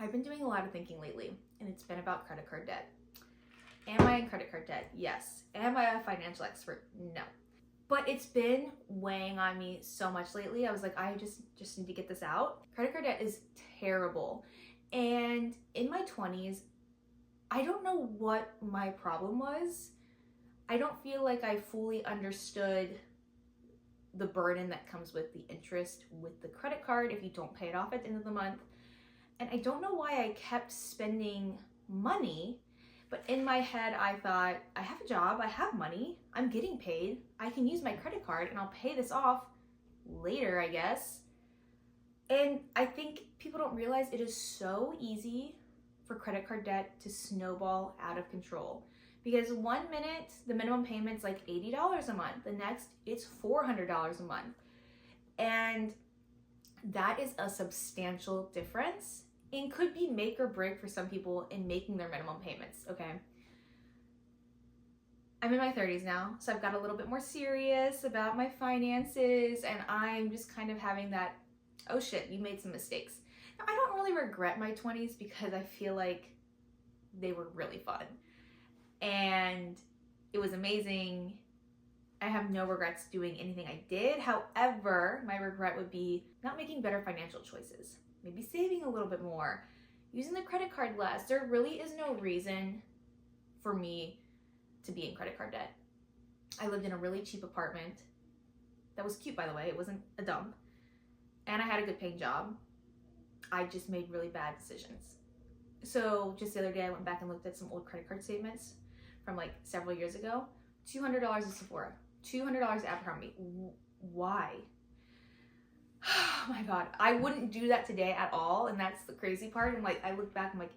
I've been doing a lot of thinking lately, and it's been about credit card debt. Am I in credit card debt? Yes. Am I a financial expert? No. But it's been weighing on me so much lately. I was like, I just need to get this out. Credit card debt is terrible. And in my 20s, I don't know what my problem was. I don't feel like I fully understood the burden that comes with the interest with the credit card if you don't pay it off at the end of the month. And I don't know why I kept spending money, but in my head I thought, I have a job, I have money, I'm getting paid, I can use my credit card and I'll pay this off later, I guess. And I think people don't realize it is so easy for credit card debt to snowball out of control. Because 1 minute, the minimum payment's like $80 a month. The next, it's $400 a month. And that is a substantial difference and could be make or break for some people in making their minimum payments, okay? I'm in my 30s now, so I've got a little bit more serious about my finances, and I'm just kind of having that, oh shit, you made some mistakes. Now, I don't really regret my 20s because I feel like they were really fun. And it was amazing. I have no regrets doing anything I did. However, my regret would be not making better financial choices. Maybe saving a little bit more, using the credit card less. There really is no reason for me to be in credit card debt. I lived in a really cheap apartment that was cute, by the way. It wasn't a dump. And I had a good paying job. I just made really bad decisions. So just the other day, I went back and looked at some old credit card statements from like several years ago. $200 at Sephora, $200 at Abercrombie. Why? Oh my God, I wouldn't do that today at all. And that's the crazy part. And like, I look back, I'm like,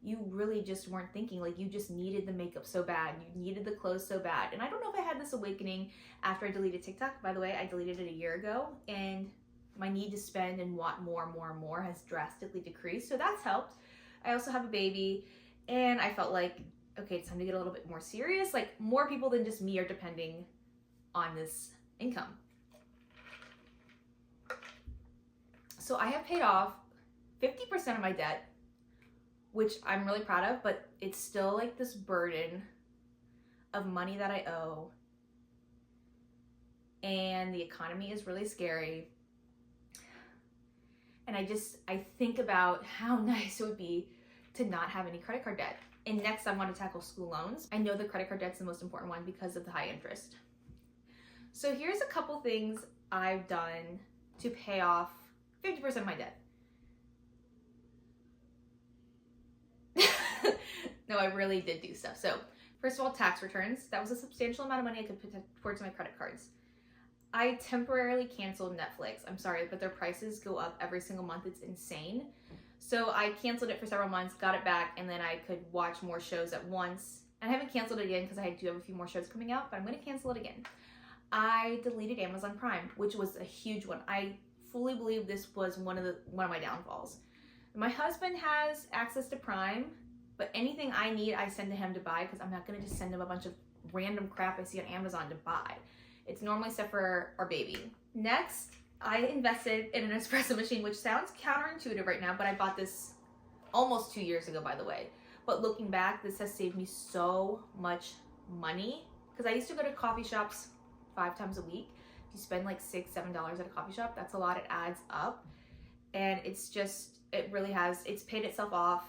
you really just weren't thinking. Like, you just needed the makeup so bad. You needed the clothes so bad. And I don't know if I had this awakening after I deleted TikTok. By the way, I deleted it a year ago, and my need to spend and want more has drastically decreased. So that's helped. I also have a baby, and I felt like, okay, it's time to get a little bit more serious. Like, more people than just me are depending on this income. So I have paid off 50% of my debt, which I'm really proud of, but it's still like this burden of money that I owe. And the economy is really scary. And I think about how nice it would be to not have any credit card debt. And next, I want to tackle school loans. I know the credit card debt's the most important one because of the high interest. So here's a couple things I've done to pay off 50% of my debt. No, I really did do stuff. So first of all, tax returns. That was a substantial amount of money I could put towards my credit cards. I temporarily canceled Netflix. I'm sorry, but their prices go up every single month. It's insane. So I canceled it for several months, got it back, and then I could watch more shows at once. And I haven't canceled it again because I do have a few more shows coming out, but I'm going to cancel it again. I deleted Amazon Prime, which was a huge one. I fully believe this was one of my downfalls. My husband has access to Prime, but anything I need, I send to him to buy because I'm not going to just send him a bunch of random crap I see on Amazon to buy. It's normally stuff for our baby. Next, I invested in an espresso machine, which sounds counterintuitive right now, but I bought this almost 2 years ago, by the way. But looking back, this has saved me so much money because I used to go to coffee shops 5 times a week. If you spend like $6, $7 at a coffee shop, that's a lot. It adds up. And it's paid itself off.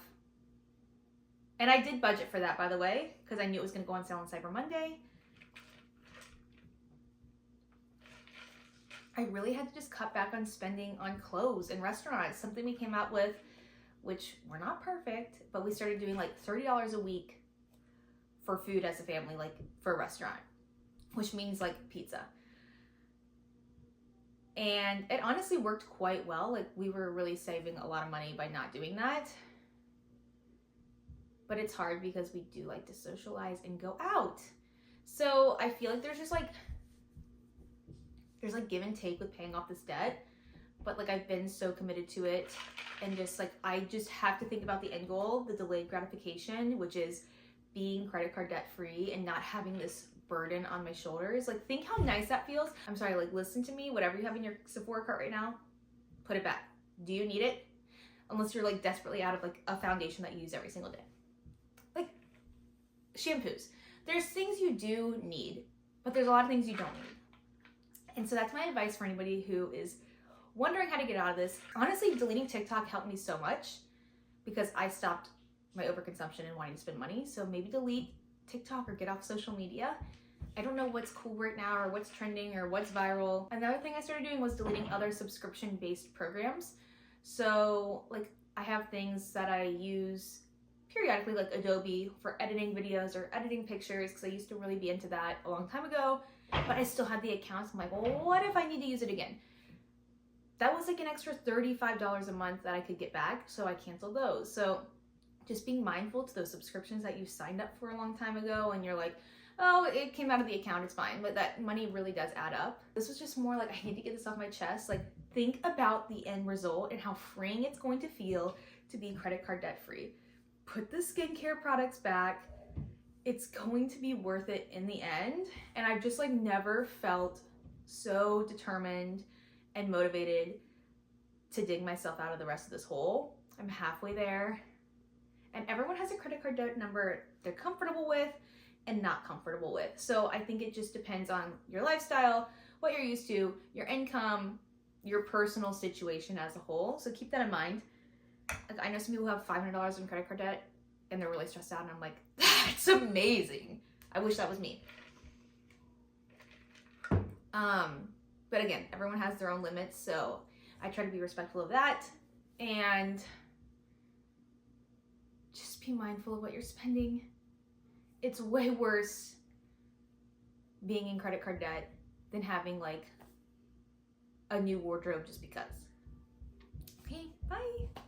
And I did budget for that, by the way, because I knew it was going to go on sale on Cyber Monday. I really had to just cut back on spending on clothes and restaurants, something we came out with, which we're not perfect, but we started doing like $30 a week for food as a family, like for a restaurant, which means like pizza. And it honestly worked quite well. Like, we were really saving a lot of money by not doing that. But it's hard because we do like to socialize and go out. So I feel like there's give and take with paying off this debt. But like, I've been so committed to it, and just like, I just have to think about the end goal, the delayed gratification, which is being credit card debt free and not having this burden on my shoulders. Like, think how nice that feels. I'm sorry, like, listen to me, whatever you have in your Sephora cart right now, put it back. Do you need it? unless you're like desperately out of like a foundation that you use every single day. Like shampoos. There's things you do need, but there's a lot of things you don't need. And so that's my advice for anybody who is wondering how to get out of this. Honestly, deleting TikTok helped me so much because I stopped my overconsumption and wanting to spend money. So maybe delete TikTok or get off social media. I don't know what's cool right now or what's trending or what's viral. Another thing I started doing was deleting other subscription-based programs. So like I have things that I use periodically, like Adobe for editing videos or editing pictures, because I used to really be into that a long time ago, but I still had the accounts. I'm like, well, what if I need to use it again? That was like an extra $35 a month that I could get back, so I canceled those. So just being mindful to those subscriptions that you signed up for a long time ago and you're like, oh, it came out of the account, it's fine, but that money really does add up. This was just more like, I need to get this off my chest. Like, think about the end result and how freeing it's going to feel to be credit card debt free. Put the skincare products back. It's going to be worth it in the end. And I've just like never felt so determined and motivated to dig myself out of the rest of this hole. I'm halfway there. And everyone has a credit card debt number they're comfortable with and not comfortable with. So I think it just depends on your lifestyle, what you're used to, your income, your personal situation as a whole. So keep that in mind. Like, I know some people have $500 in credit card debt and they're really stressed out, and I'm like, that's amazing. I wish that was me. But again, everyone has their own limits, so I try to be respectful of that and just be mindful of what you're spending. It's way worse being in credit card debt than having like a new wardrobe just because. Okay, bye.